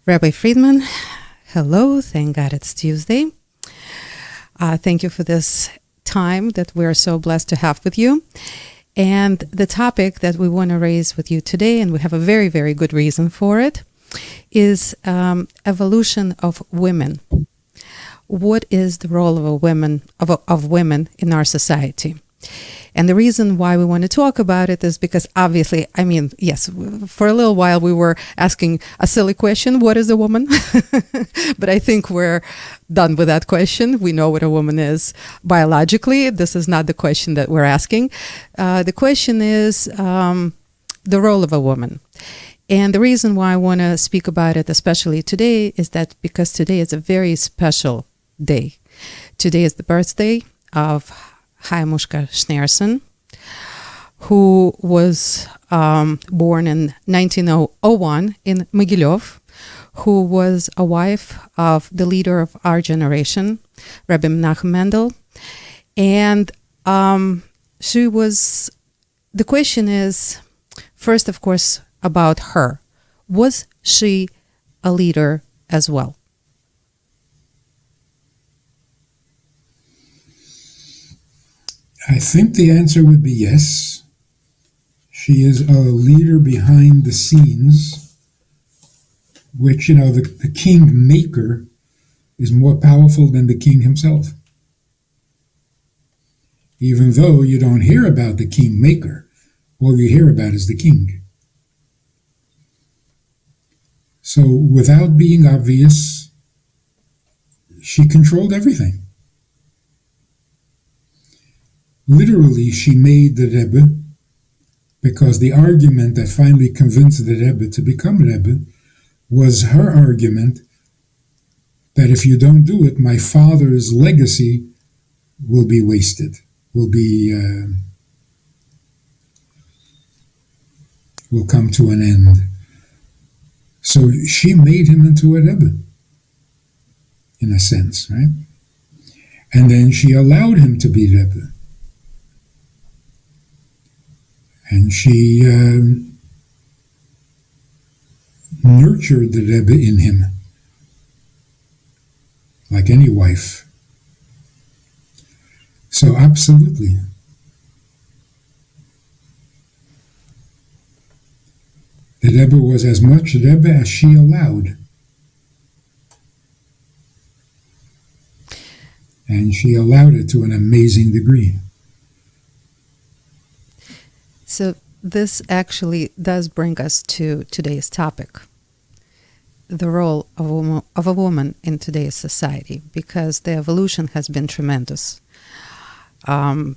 Rabbi Friedman, hello. Thank God it's Tuesday. Thank you for this time that we're so blessed to have with you. And the topic that we want to raise with you today, and we have a very, very good reason for it, is evolution of women. What is the role of women in our society? And the reason why we want to talk about it is because obviously, yes, for a little while we were asking a silly question, what is a woman? But I think we're done with that question. We know what a woman is biologically. This is not the question that we're asking. The question is the role of a woman. And the reason why I want to speak about it, especially today, is that because today is a very special day. Today is the birthday of Haimushka Schneerson, who was born in 1901 in Mogilov, who was a wife of the leader of our generation, Rabbi Menachem Mendel. And the question is, first, of course, about her. Was she a leader as well? I think the answer would be yes. She is a leader behind the scenes, which, the king maker is more powerful than the king himself. Even though you don't hear about the king maker, all you hear about is the king. So without being obvious, she controlled everything. Literally, she made the Rebbe, because the argument that finally convinced the Rebbe to become Rebbe was her argument that if you don't do it, my father's legacy will be wasted, will come to an end. So she made him into a Rebbe, in a sense, right? And then she allowed him to be Rebbe. And she nurtured the Rebbe in him, like any wife. So absolutely. The Rebbe was as much Rebbe as she allowed. And she allowed it to an amazing degree. So this actually does bring us to today's topic, the role of a woman in today's society, because the evolution has been tremendous. Women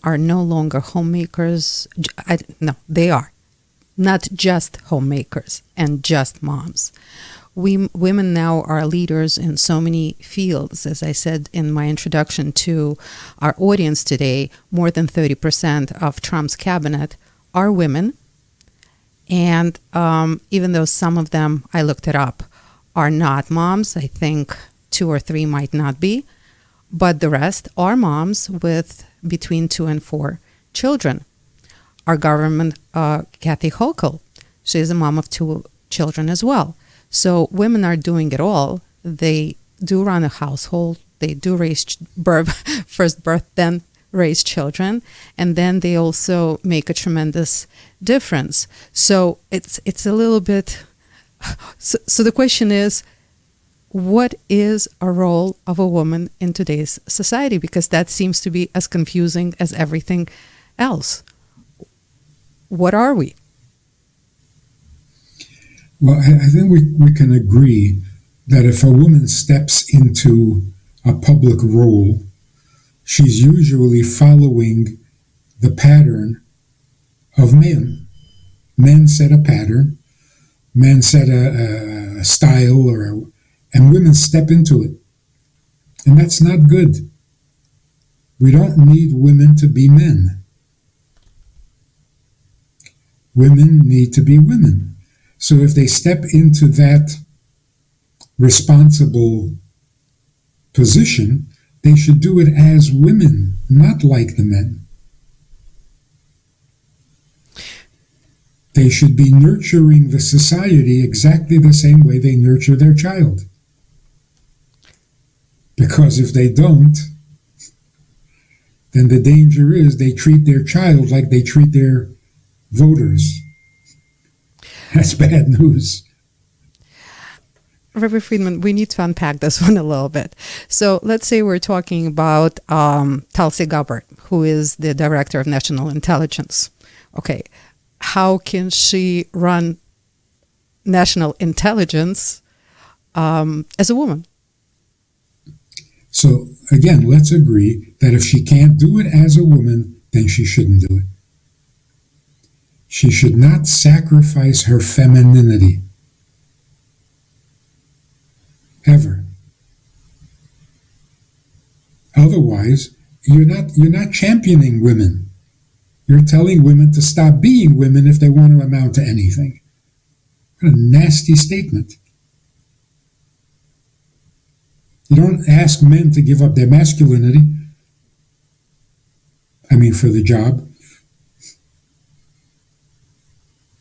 are no longer homemakers. No, they are not just homemakers and just moms. Women now are leaders in so many fields. As I said in my introduction to our audience today, more than 30% of Trump's cabinet are women. And even though some of them, I looked it up, are not moms, I think 2 or 3 might not be, but the rest are moms with between 2 and 4 children. Our government, Kathy Hochul, she's a mom of 2 children as well. So women are doing it all. They do run a household. They do raise first birth, then raise children, and then they also make a tremendous difference. So it's a little bit. So the question is, what is a role of a woman in today's society? Because that seems to be as confusing as everything else. What are we? Well, I think we can agree that if a woman steps into a public role, she's usually following the pattern of men. Men set a pattern, men set a style, and women step into it. And that's not good. We don't need women to be men. Women need to be women. So if they step into that responsible position, they should do it as women, not like the men. they should be nurturing the society exactly the same way they nurture their child. Because if they don't, then the danger is they treat their child like they treat their voters. That's bad news. Rabbi Friedman, we need to unpack this one a little bit. So let's say we're talking about Tulsi Gabbard, who is the Director of National Intelligence. Okay, how can she run national intelligence as a woman? So again, let's agree that if she can't do it as a woman, then she shouldn't do it. She should not sacrifice her femininity. Ever. Otherwise, you're not championing women. You're telling women to stop being women if they want to amount to anything. What a nasty statement. You don't ask men to give up their masculinity. I mean, for the job.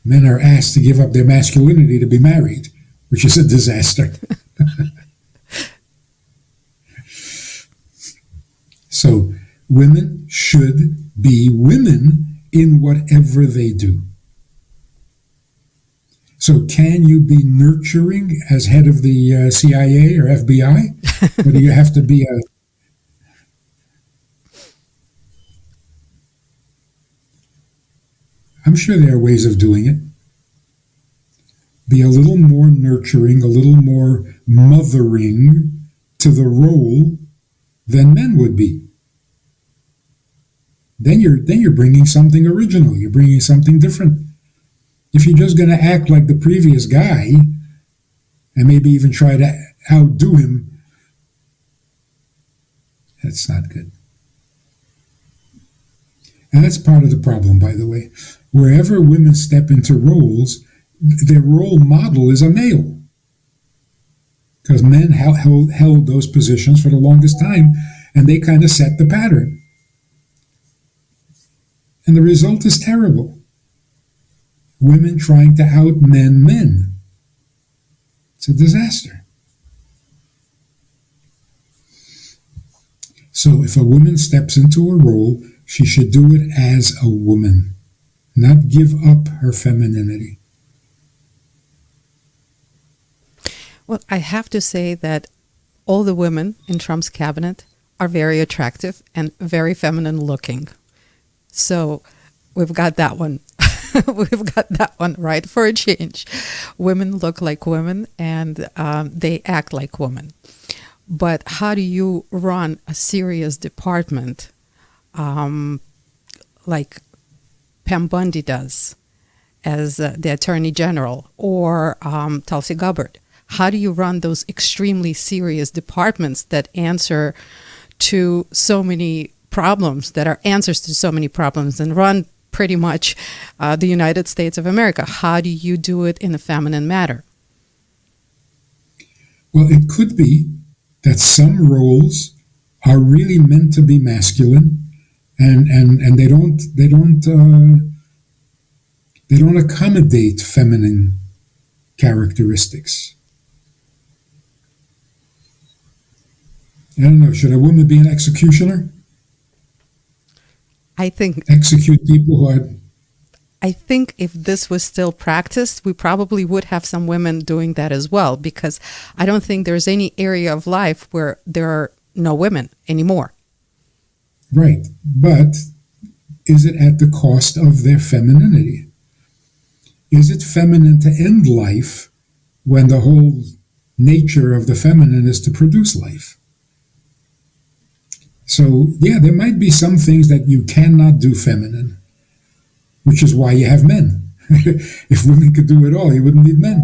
Men are asked to give up their masculinity to be married, which is a disaster. So, women should be women in whatever they do. So, can you be nurturing as head of the CIA or FBI? Or do you have to be a... I'm sure there are ways of doing it. Be a little more nurturing, a little more mothering to the role than men would be. Then you're bringing something original. You're bringing something different. If you're just going to act like the previous guy and maybe even try to outdo him, that's not good. And that's part of the problem, by the way. Wherever women step into roles, their role model is a male. Because men held those positions for the longest time, and they kind of set the pattern. And the result is terrible. Women trying to outmen men. It's a disaster. So if a woman steps into a role, she should do it as a woman, not give up her femininity. Well, I have to say that all the women in Trump's cabinet are very attractive and very feminine looking. So we've got that one. We've got that one right for a change. Women look like women and they act like women. But how do you run a serious department like Pam Bondi does as the Attorney General or Tulsi Gabbard? How do you run those extremely serious departments that answer to so many problems, that are answers to so many problems, and run pretty much the United States of America? How do you do it in a feminine manner? Well, it could be that some roles are really meant to be masculine, and they don't accommodate feminine characteristics. I don't know, should a woman be an executioner? I think execute people who are... I think if this was still practiced, we probably would have some women doing that as well, because I don't think there's any area of life where there are no women anymore. Right. But is it at the cost of their femininity? Is it feminine to end life when the whole nature of the feminine is to produce life? So, yeah, there might be some things that you cannot do feminine, which is why you have men. If women could do it all, you wouldn't need men.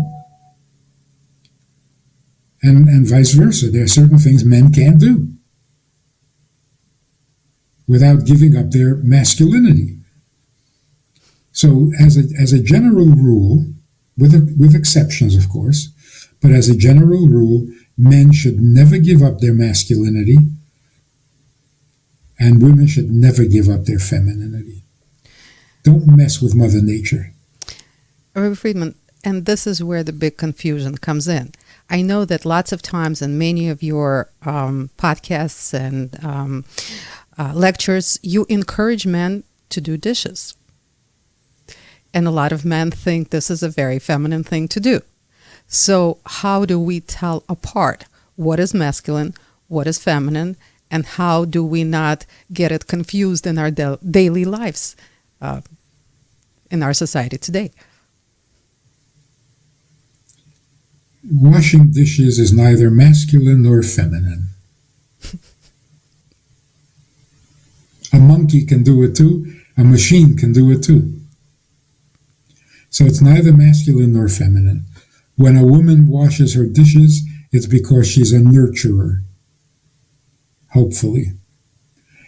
And vice versa. There are certain things men can't do without giving up their masculinity. So as a general rule, with exceptions, of course, but as a general rule, men should never give up their masculinity, and women should never give up their femininity. Don't mess with Mother Nature. Rabbi Friedman, and this is where the big confusion comes in. I know that lots of times in many of your podcasts and lectures, you encourage men to do dishes. And a lot of men think this is a very feminine thing to do. So how do we tell apart what is masculine, what is feminine, and how do we not get it confused in our daily lives in our society today? Washing dishes is neither masculine nor feminine. A monkey can do it too. A machine can do it too. So it's neither masculine nor feminine. When a woman washes her dishes, it's because she's a nurturer, hopefully.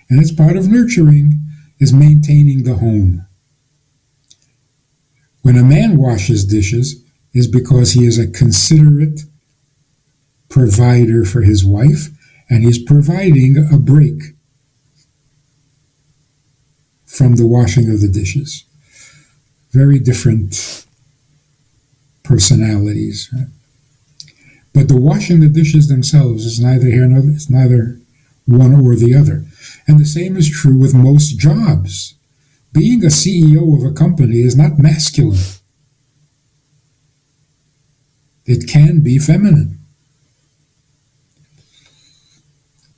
And it's part of nurturing is maintaining the home. When a man washes dishes, is because he is a considerate provider for his wife, and he's providing a break from the washing of the dishes. Very different personalities. Right? But the washing the dishes themselves is neither here nor it's neither one or the other. And the same is true with most jobs. Being a CEO of a company is not masculine. It can be feminine.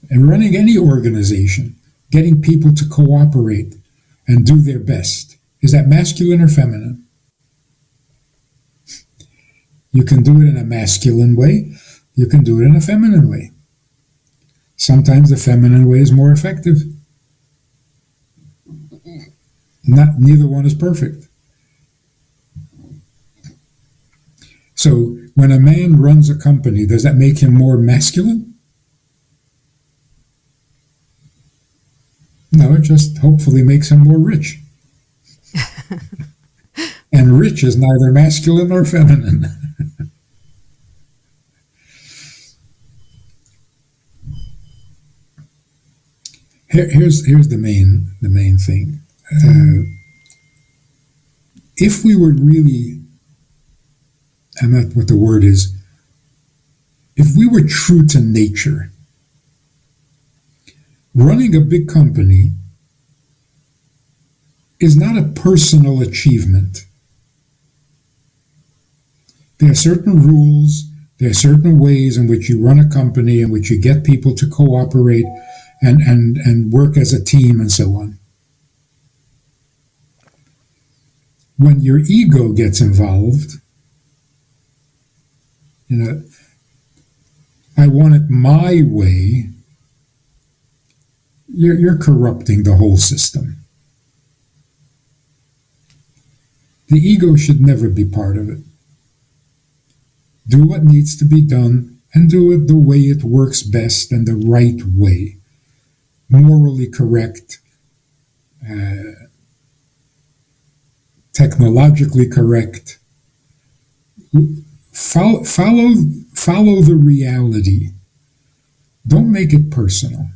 And running any organization, getting people to cooperate and do their best, is that masculine or feminine? You can do it in a masculine way. You can do it in a feminine way. Sometimes the feminine way is more effective. Neither one is perfect. So when a man runs a company, does that make him more masculine? No, it just hopefully makes him more rich. And rich is neither masculine nor feminine. Here's the main thing. If we were really, I'm not what the word is, if we were true to nature, running a big company is not a personal achievement. There are certain rules, there are certain ways in which you run a company, in which you get people to cooperate and work as a team and so on. When your ego gets involved, I want it my way, you're corrupting the whole system. The ego should never be part of it. Do what needs to be done and do it the way it works best and the right way. Morally correct, technologically correct. Follow the reality. Don't make it personal.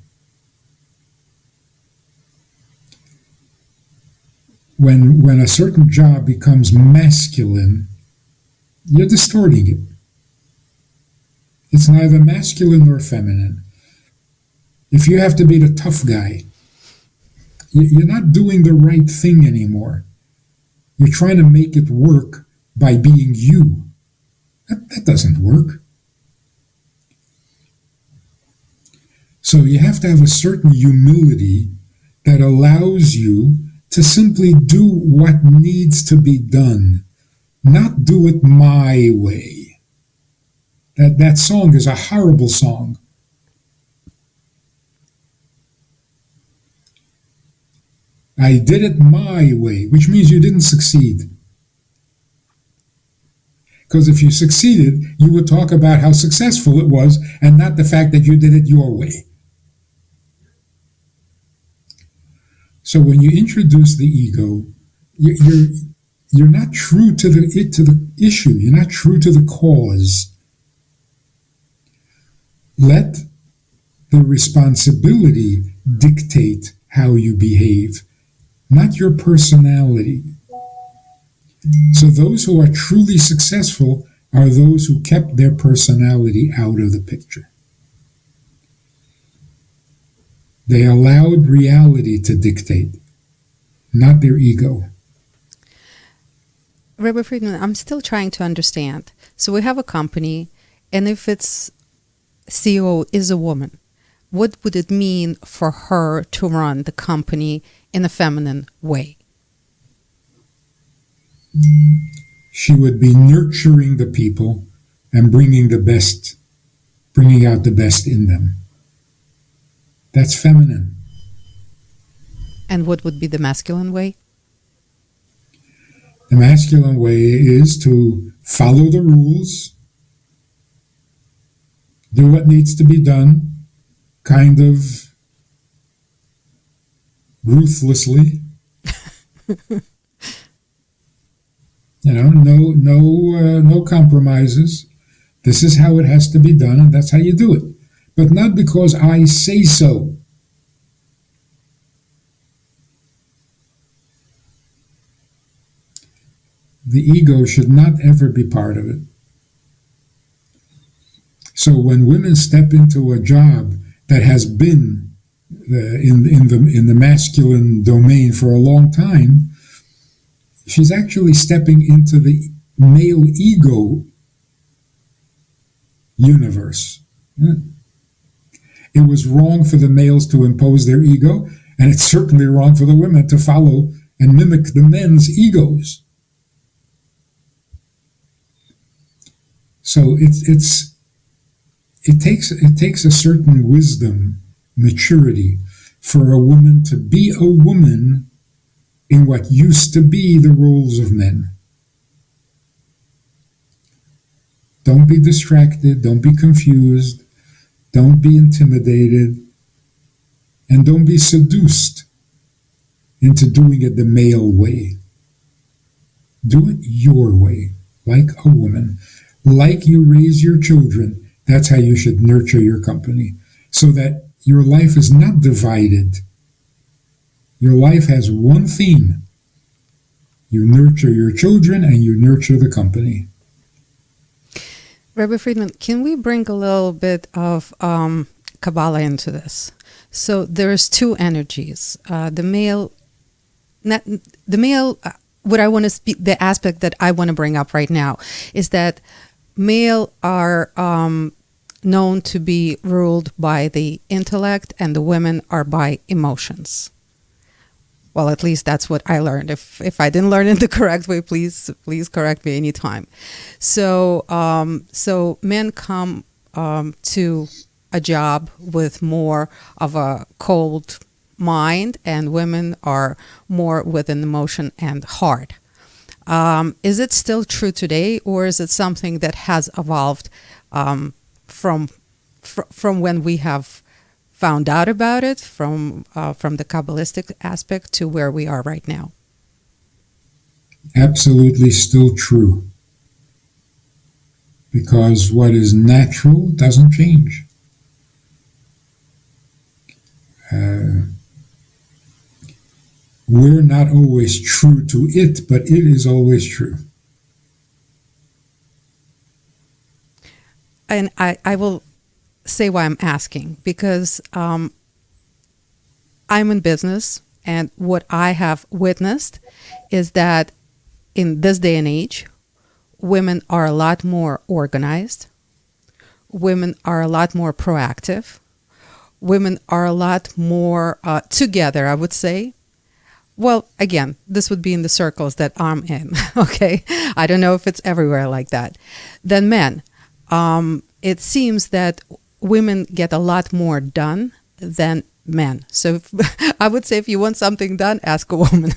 When a certain job becomes masculine, you're distorting it. It's neither masculine nor feminine. If you have to be the tough guy, you're not doing the right thing anymore. You're trying to make it work by being you. That doesn't work. So you have to have a certain humility that allows you to simply do what needs to be done, not do it my way. That song is a horrible song. I did it my way, which means you didn't succeed. Because if you succeeded, you would talk about how successful it was and not the fact that you did it your way. So when you introduce the ego, you're not true to the issue. You're not true to the cause. Let the responsibility dictate how you behave, not your personality. So those who are truly successful are those who kept their personality out of the picture. They allowed reality to dictate, not their ego. Rabbi Friedman, I'm still trying to understand. So we have a company, and if its CEO is a woman, what would it mean for her to run the company in a feminine way? She would be nurturing the people and bringing out the best in them. That's feminine. And what would be the masculine way? The masculine way is to follow the rules, do what needs to be done, kind of ruthlessly. No compromises. This is how it has to be done, and that's how you do it. But not because I say so. The ego should not ever be part of it. So when women step into a job that has been in the masculine domain for a long time, she's actually stepping into the male ego universe. It was wrong for the males to impose their ego, and it's certainly wrong for the women to follow and mimic the men's egos. So it takes a certain wisdom, maturity, for a woman to be a woman in what used to be the roles of men. Don't be distracted, don't be confused, don't be intimidated, and don't be seduced into doing it the male way. Do it your way, like a woman. Like you raise your children, that's how you should nurture your company, so that your life is not divided. Your life has one theme. You nurture your children and you nurture the company. Rabbi Friedman, can we bring a little bit of Kabbalah into this? So there's two energies. The male, what I want to speak, the aspect that I want to bring up right now is that male are known to be ruled by the intellect, and the women are by emotions. Well, at least that's what I learned. If I didn't learn it the correct way, please correct me anytime. So men come to a job with more of a cold mind, and women are more with an emotion and heart. Is it still true today, or is it something that has evolved from when we have found out about it, from the Kabbalistic aspect to where we are right now? Absolutely still true. Because what is natural doesn't change. We're not always true to it, but it is always true. And I will say why I'm asking, because I'm in business, and what I have witnessed is that in this day and age, women are a lot more organized. Women are a lot more proactive. Women are a lot more together, I would say. Well, again, this would be in the circles that I'm in, okay? I don't know if it's everywhere like that. Than men. It seems that women get a lot more done than men. So I would say if you want something done, ask a woman.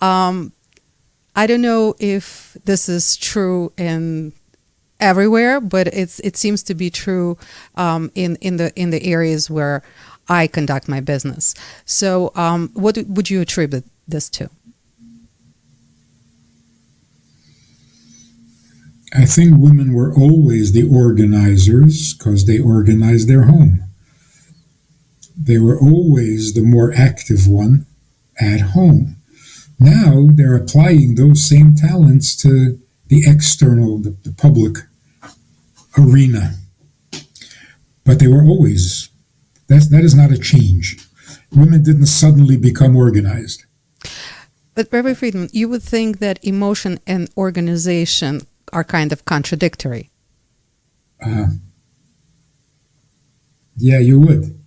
I don't know if this is true in everywhere, but it seems to be true in the areas where I conduct my business. So what would you attribute this to? I think women were always the organizers because they organized their home. They were always the more active one at home. Now they're applying those same talents to the external, the public arena. But they were always, that is not a change. Women didn't suddenly become organized. But Rabbi Friedman, you would think that emotion and organization are kind of contradictory. Yeah, you would.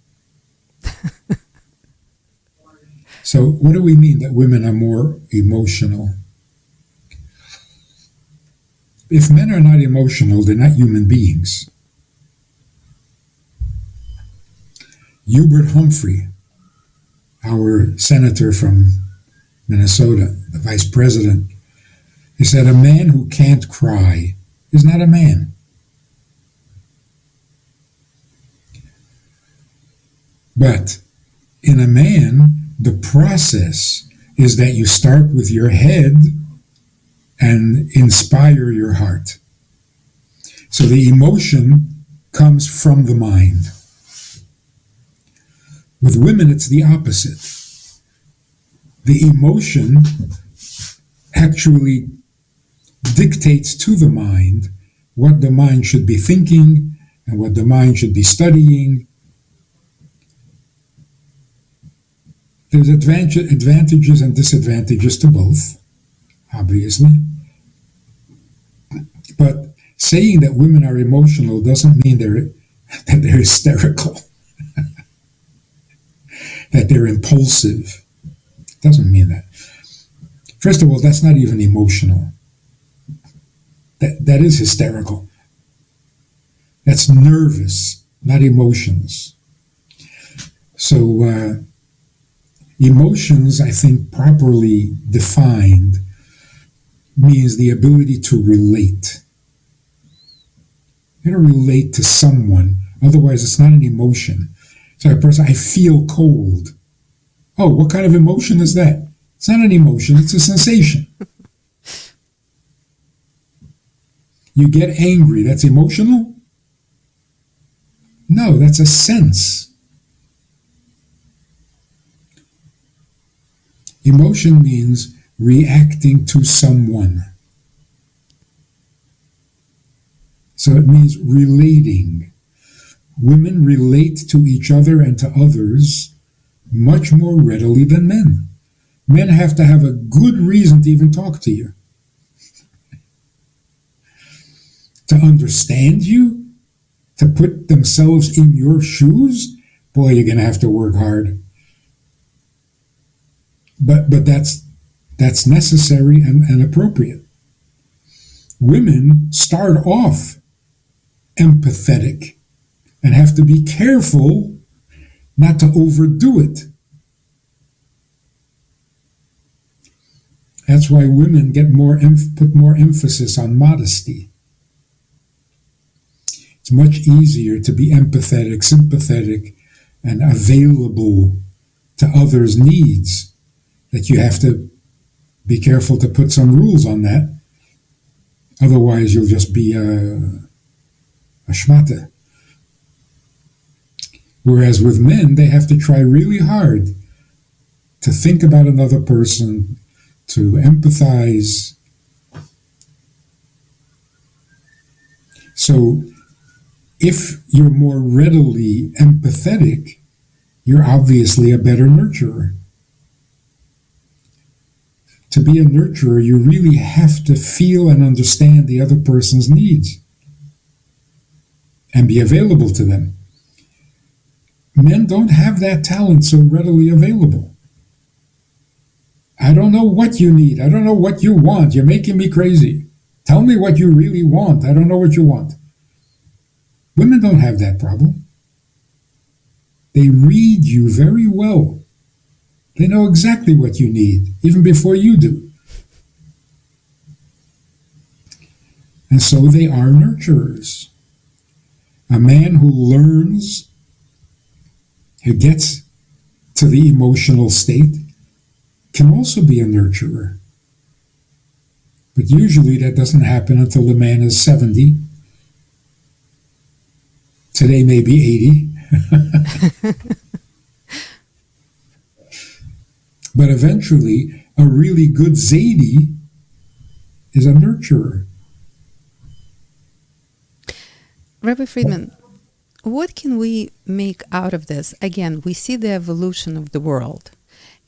So what do we mean that women are more emotional? If men are not emotional, they're not human beings. Hubert Humphrey, our senator from Minnesota, the vice president, he said, a man who can't cry is not a man. But in a man, the process is that you start with your head and inspire your heart. So the emotion comes from the mind. With women, it's the opposite. The emotion actually dictates to the mind what the mind should be thinking and what the mind should be studying. There's advantages and disadvantages to both, obviously. But saying that women are emotional doesn't mean that they're hysterical, that they're impulsive. It doesn't mean that. First of all, that's not even emotional. That is hysterical. That's nervous, not emotions. So emotions, I think, properly defined, means the ability to relate. You gotta relate to someone, otherwise it's not an emotion. So a person, I feel cold. Oh, what kind of emotion is that? It's not an emotion, it's a sensation. You get angry, that's emotional? No, that's a sense. Emotion means reacting to someone. So it means relating. Women relate to each other and to others much more readily than men. Men have to have a good reason to even talk to you. To understand you, to put themselves in your shoes, boy, you're going to have to work hard. But that's necessary and appropriate. Women start off empathetic and have to be careful not to overdo it. That's why women get put more emphasis on modesty. It's much easier to be empathetic, sympathetic, and available to others' needs, that you have to be careful to put some rules on that. Otherwise, you'll just be a schmata. Whereas with men, they have to try really hard to think about another person, to empathize. So if you're more readily empathetic, you're obviously a better nurturer. To be a nurturer, you really have to feel and understand the other person's needs and be available to them. Men don't have that talent so readily available. I don't know what you need. I don't know what you want. You're making me crazy. Tell me what you really want. I don't know what you want. Women don't have that problem. They read you very well. They know exactly what you need, even before you do. And so they are nurturers. A man who learns, who gets to the emotional state, can also be a nurturer. But usually that doesn't happen until the man is 70. Today maybe 80. But eventually, A really good Zadie is a nurturer. Rabbi Friedman, what can we make out of this? Again, we see the evolution of the world.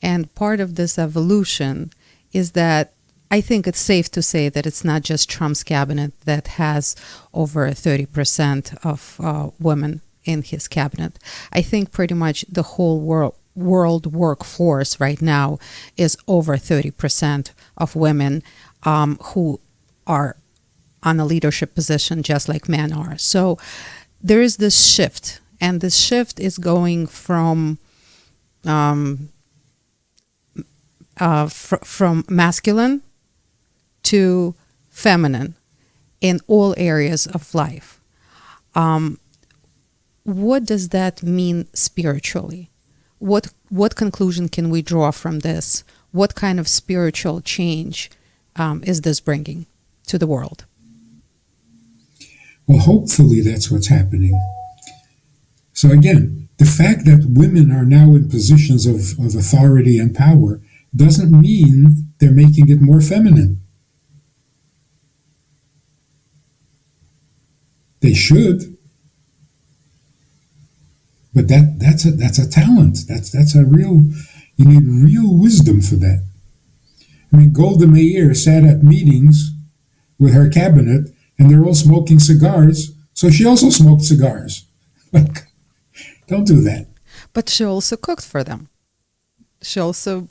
And part of this evolution is that I think it's safe to say that it's not just Trump's cabinet that has over 30% of women in his cabinet. I think pretty much the whole world workforce right now is over 30% of women who are on a leadership position just like men are. So there is this shift, and this shift is going from masculine to feminine in all areas of life. What does that mean spiritually? What conclusion can we draw from this? What kind of spiritual change is this bringing to the world? Well, hopefully that's what's happening. So again, the fact that women are now in positions of authority and power doesn't mean they're making it more feminine. They should. But that's a talent. That's a real, you need real wisdom for that. I mean, Golda Meir sat at meetings with her cabinet and they're all smoking cigars, so she also smoked cigars. Like, don't do that. But she also cooked for them. She also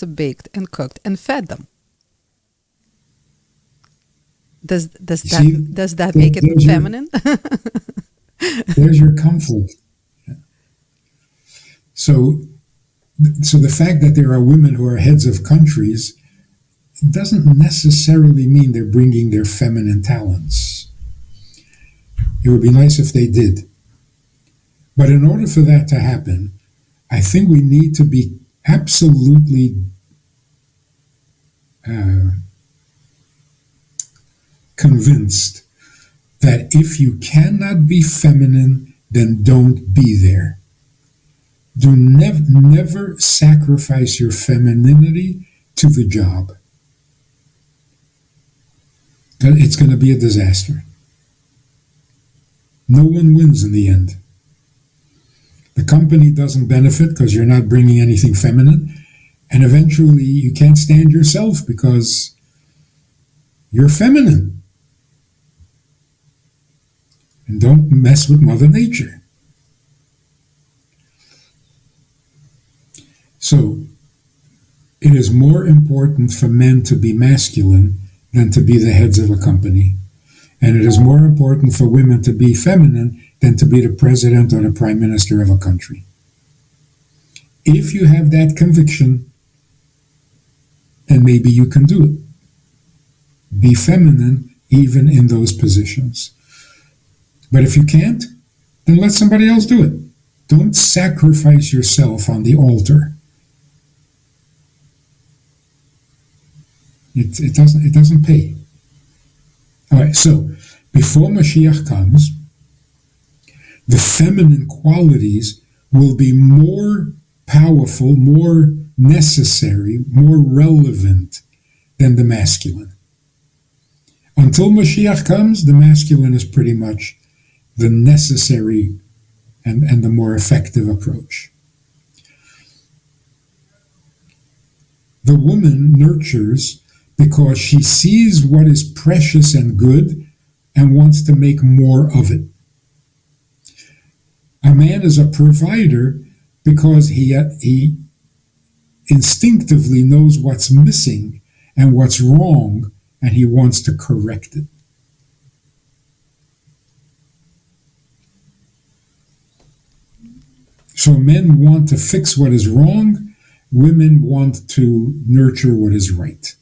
baked and cooked and fed them. Does that make it feminine? There's your comfort. So the fact that there are women who are heads of countries doesn't necessarily mean they're bringing their feminine talents. It would be nice if they did. But in order for that to happen, I think we need to be absolutely convinced that if you cannot be feminine, then don't be there. Do never sacrifice your femininity to the job. It's going to be a disaster. No one wins in the end. The company doesn't benefit because you're not bringing anything feminine, and eventually you can't stand yourself because you're feminine. And don't mess with Mother Nature. So, it is more important for men to be masculine than to be the heads of a company. And it is more important for women to be feminine than to be the president or the prime minister of a country. If you have that conviction, then maybe you can do it. Be feminine even in those positions. But if you can't, then let somebody else do it. Don't sacrifice yourself on the altar. It doesn't pay. All right, so before Mashiach comes, the feminine qualities will be more powerful, more necessary, more relevant than the masculine. Until Mashiach comes, the masculine is pretty much the necessary and the more effective approach. The woman nurtures because she sees what is precious and good and wants to make more of it. A man is a provider because he instinctively knows what's missing and what's wrong, and he wants to correct it. So men want to fix what is wrong, women want to nurture what is right.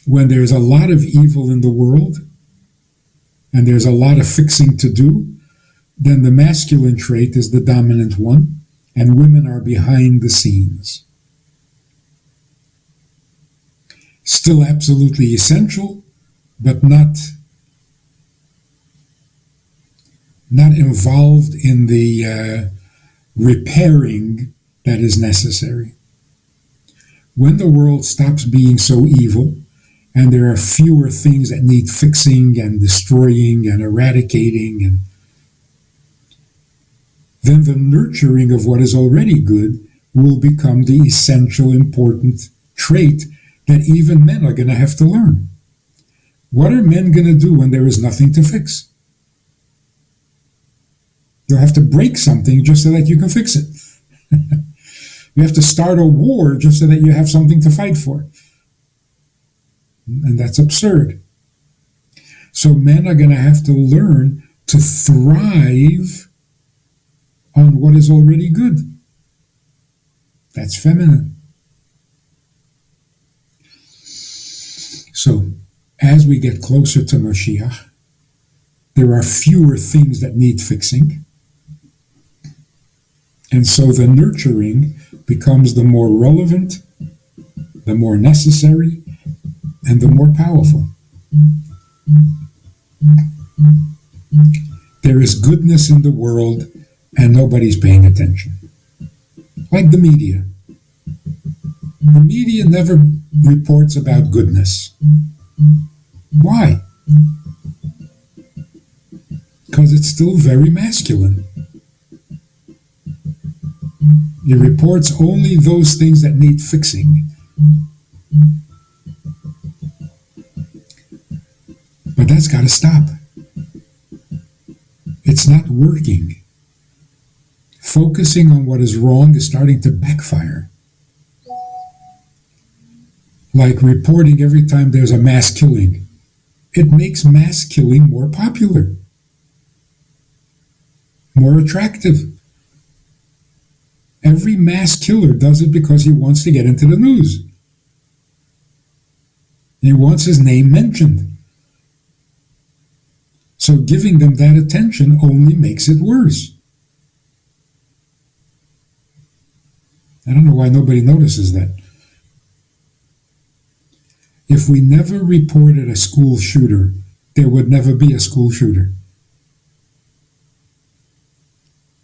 When there's a lot of evil in the world, and there's a lot of fixing to do, then the masculine trait is the dominant one, and women are behind the scenes. Still absolutely essential, but not involved in the repairing that is necessary. When the world stops being so evil, and there are fewer things that need fixing and destroying and eradicating, and then the nurturing of what is already good will become the essential, important trait that even men are going to have to learn. What are men going to do when there is nothing to fix? You'll have to break something just so that you can fix it. You have to start a war just so that you have something to fight for. And that's absurd. So men are going to have to learn to thrive on what is already good. That's feminine. So, as we get closer to Mashiach, there are fewer things that need fixing. And so the nurturing becomes the more relevant, the more necessary, and the more powerful. There is goodness in the world, and nobody's paying attention. Like the media. The media never reports about goodness. Why? Because it's still very masculine. It reports only those things that need fixing. But that's got to stop. It's not working. Focusing on what is wrong is starting to backfire. Like reporting every time there's a mass killing. It makes mass killing more popular, more attractive. Every mass killer does it because he wants to get into the news. He wants his name mentioned. So giving them that attention only makes it worse. I don't know why nobody notices that. If we never reported a school shooter, there would never be a school shooter.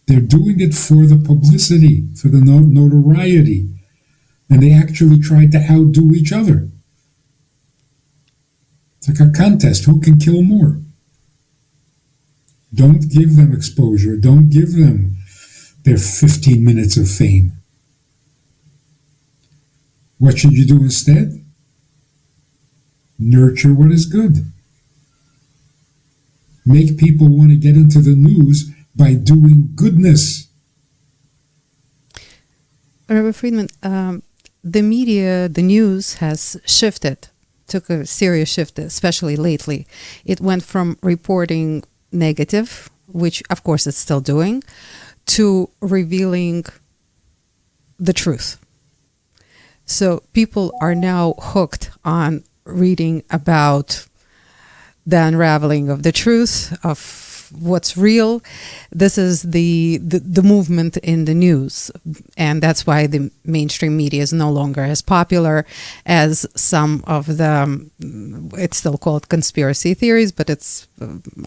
They're doing it for the publicity, for the notoriety, and they actually try to outdo each other. It's like a contest, who can kill more? Don't give them exposure. Don't give them their 15 minutes of fame. What should you do instead? Nurture what is good. Make people want to get into the news by doing goodness. Rabbi Friedman, the media, the news has shifted, took a serious shift, especially lately. It went from reporting negative, which of course it's still doing, to revealing the truth. So people are now hooked on reading about the unraveling of the truth, of what's real. This is the movement in the news, and that's why the mainstream media is no longer as popular as some of the, it's still called conspiracy theories, but it's,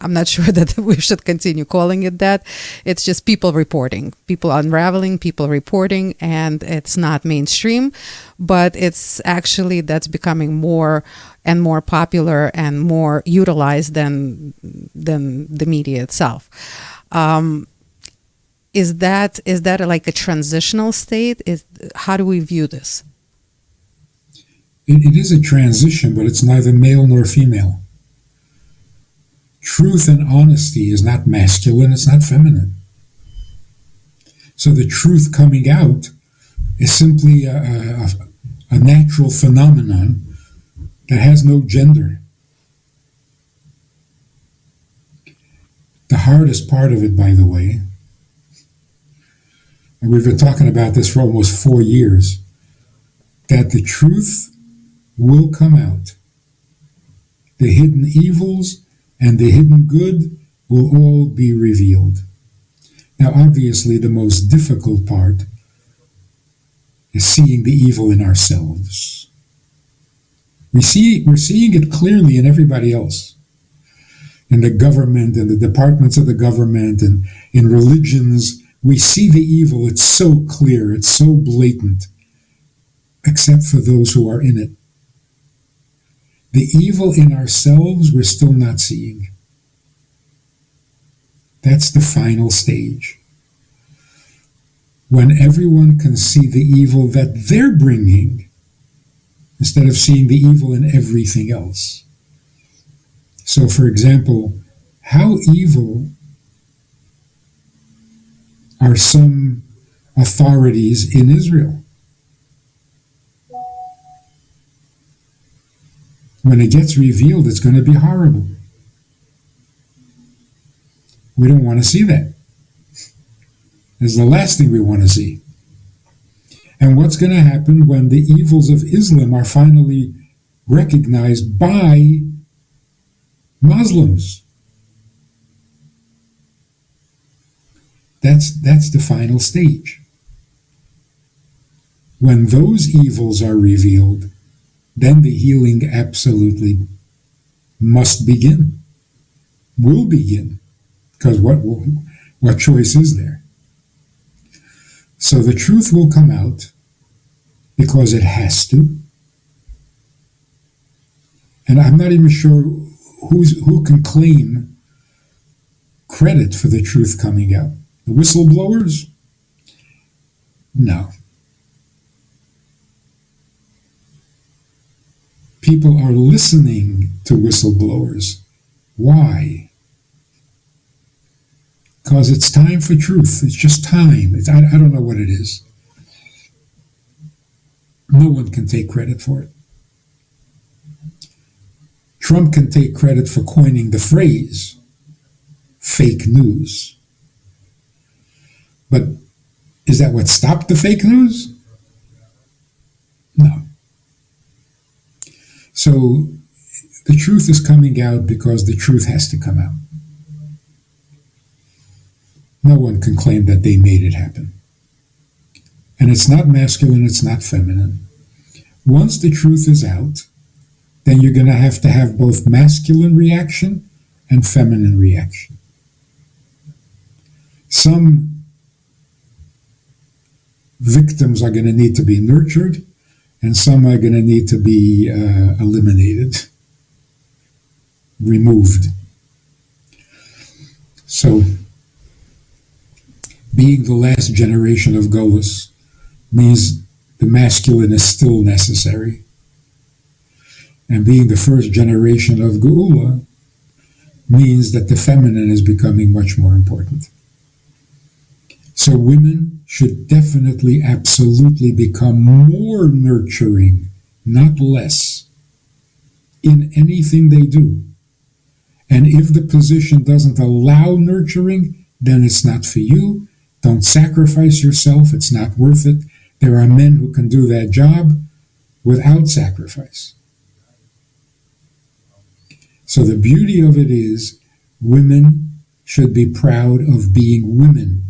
I'm not sure that we should continue calling it that. It's just people reporting, people unraveling, people reporting, and it's not mainstream, but it's actually, that's becoming more and more popular and more utilized than the media itself. Is that like a transitional state? How do we view this? It is a transition, but it's neither male nor female. Truth and honesty is not masculine, it's not feminine. So the truth coming out is simply a natural phenomenon that has no gender. The hardest part of it, by the way, and we've been talking about this for almost 4 years, that the truth will come out. The hidden evils and the hidden good will all be revealed. Now, obviously, the most difficult part is seeing the evil in ourselves. We're seeing it clearly in everybody else. In the government, and the departments of the government, and in religions, we see the evil. It's so clear, it's so blatant. except for those who are in it. The evil in ourselves we're still not seeing. That's the final stage. When everyone can see the evil that they're bringing, instead of seeing the evil in everything else. So, for example, how evil are some authorities in Israel? When it gets revealed, it's going to be horrible. We don't want to see that. It's the last thing we want to see. And what's going to happen when the evils of Islam are finally recognized by Muslims? That's the final stage. When those evils are revealed, then the healing absolutely must begin, will begin, because what choice is there? So the truth will come out because it has to. And I'm not even sure who can claim credit for the truth coming out. The whistleblowers? No. People are listening to whistleblowers. Why? Because it's time for truth. It's just time. I don't know what it is. No one can take credit for it. Trump can take credit for coining the phrase fake news. But is that what stopped the fake news? No. So the truth is coming out because the truth has to come out. No one can claim that they made it happen. And it's not masculine, it's not feminine. Once the truth is out, then you're going to have both masculine reaction and feminine reaction. Some victims are going to need to be nurtured, and some are going to need to be eliminated, removed. So, being the last generation of Golas means the masculine is still necessary. And being the first generation of Geula means that the feminine is becoming much more important. So women should definitely, absolutely become more nurturing, not less, in anything they do. And if the position doesn't allow nurturing, then it's not for you. Don't sacrifice yourself. It's not worth it. There are men who can do that job without sacrifice. So the beauty of it is women should be proud of being women,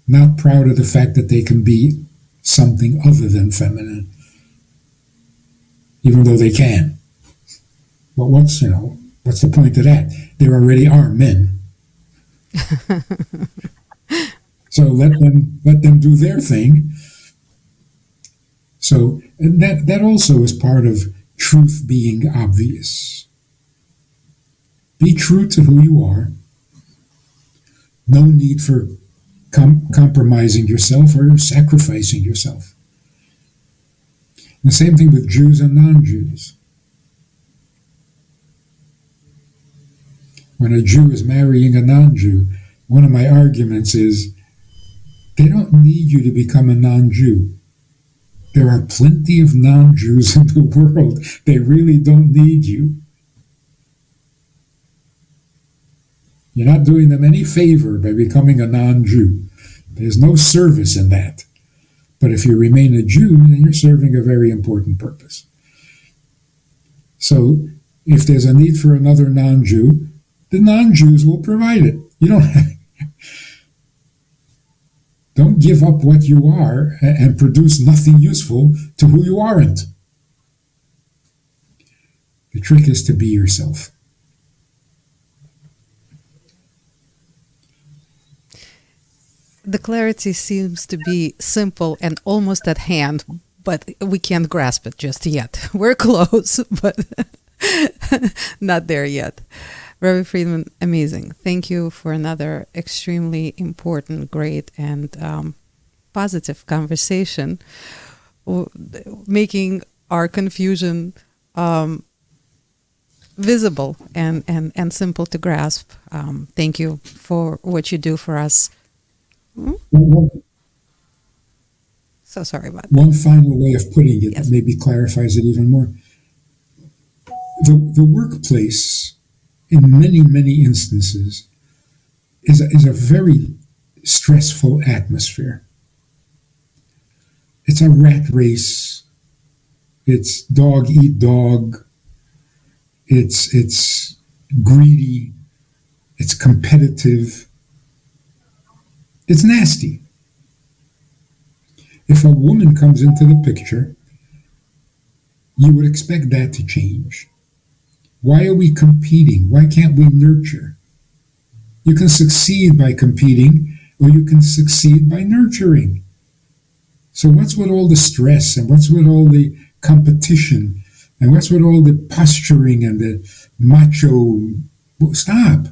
not proud of the fact that they can be something other than feminine, even though they can. But what's the point of that? There already are men. So let them do their thing. So and that also is part of truth being obvious. Be true to who you are. No need for compromising yourself or sacrificing yourself. The same thing with Jews and non-Jews. When a Jew is marrying a non-Jew, one of my arguments is they don't need you to become a non-Jew. There are plenty of non-Jews in the world. They really don't need you. You're not doing them any favor by becoming a non-Jew. There's no service in that. But if you remain a Jew, then you're serving a very important purpose. So if there's a need for another non-Jew, the non-Jews will provide it. You don't give up what you are and produce nothing useful to who you aren't. The trick is to be yourself. the clarity seems to be simple and almost at hand, but we can't grasp it just yet. We're close, but not there yet. Rabbi Friedman, amazing. Thank you for another extremely important, great, and positive conversation, making our confusion visible and simple to grasp. Thank you for what you do for us. So sorry about that. One final way of putting it, Yes. maybe clarifies it even more. The workplace, in many, many instances, is a very stressful atmosphere. It's a rat race. It's dog eat dog. It's greedy. It's competitive. It's nasty. If a woman comes into the picture, you would expect that to change. Why are we competing? Why can't we nurture? You can succeed by competing, or you can succeed by nurturing. So what's with all the stress, and what's with all the competition, and what's with all the posturing and the macho? Stop.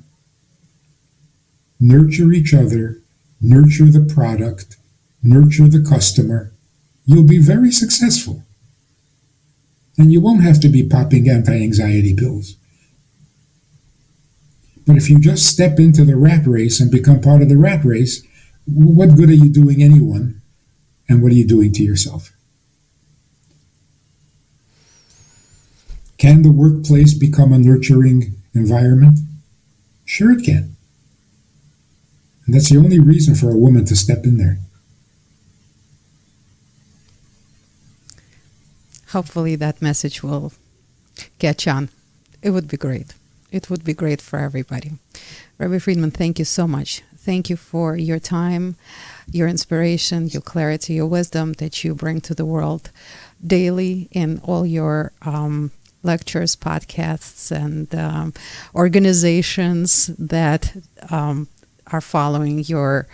Nurture each other, nurture the product, nurture the customer. You'll be very successful. And you won't have to be popping anti-anxiety pills. But if you just step into the rat race and become part of the rat race, what good are you doing anyone? And what are you doing to yourself? Can the workplace become a nurturing environment? Sure it can. And that's the only reason for a woman to step in there. Hopefully that message will catch on. It would be great. It would be great for everybody. Rabbi Friedman, thank you so much. Thank you for your time, your inspiration, your clarity, your wisdom that you bring to the world daily in all your lectures, podcasts, and organizations that are following your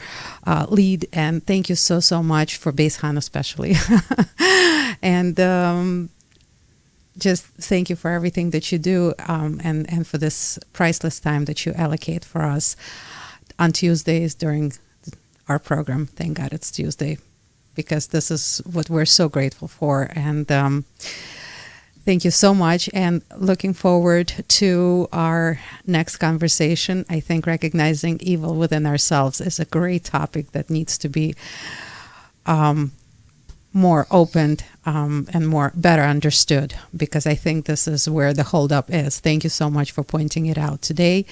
lead. And thank you so much for Beis Han especially. And just thank you for everything that you do, and for this priceless time that you allocate for us on Tuesdays during our program. Thank God it's Tuesday, because this is what we're so grateful for. And thank you so much, and looking forward to our next conversation. I think recognizing evil within ourselves is a great topic that needs to be more opened and more better understood, because I think this is where the holdup is. Thank you so much for pointing it out today,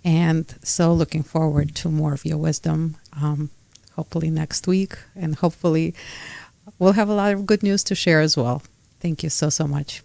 and so looking forward to more of your wisdom, hopefully next week, and hopefully we'll have a lot of good news to share as well. Thank you so much.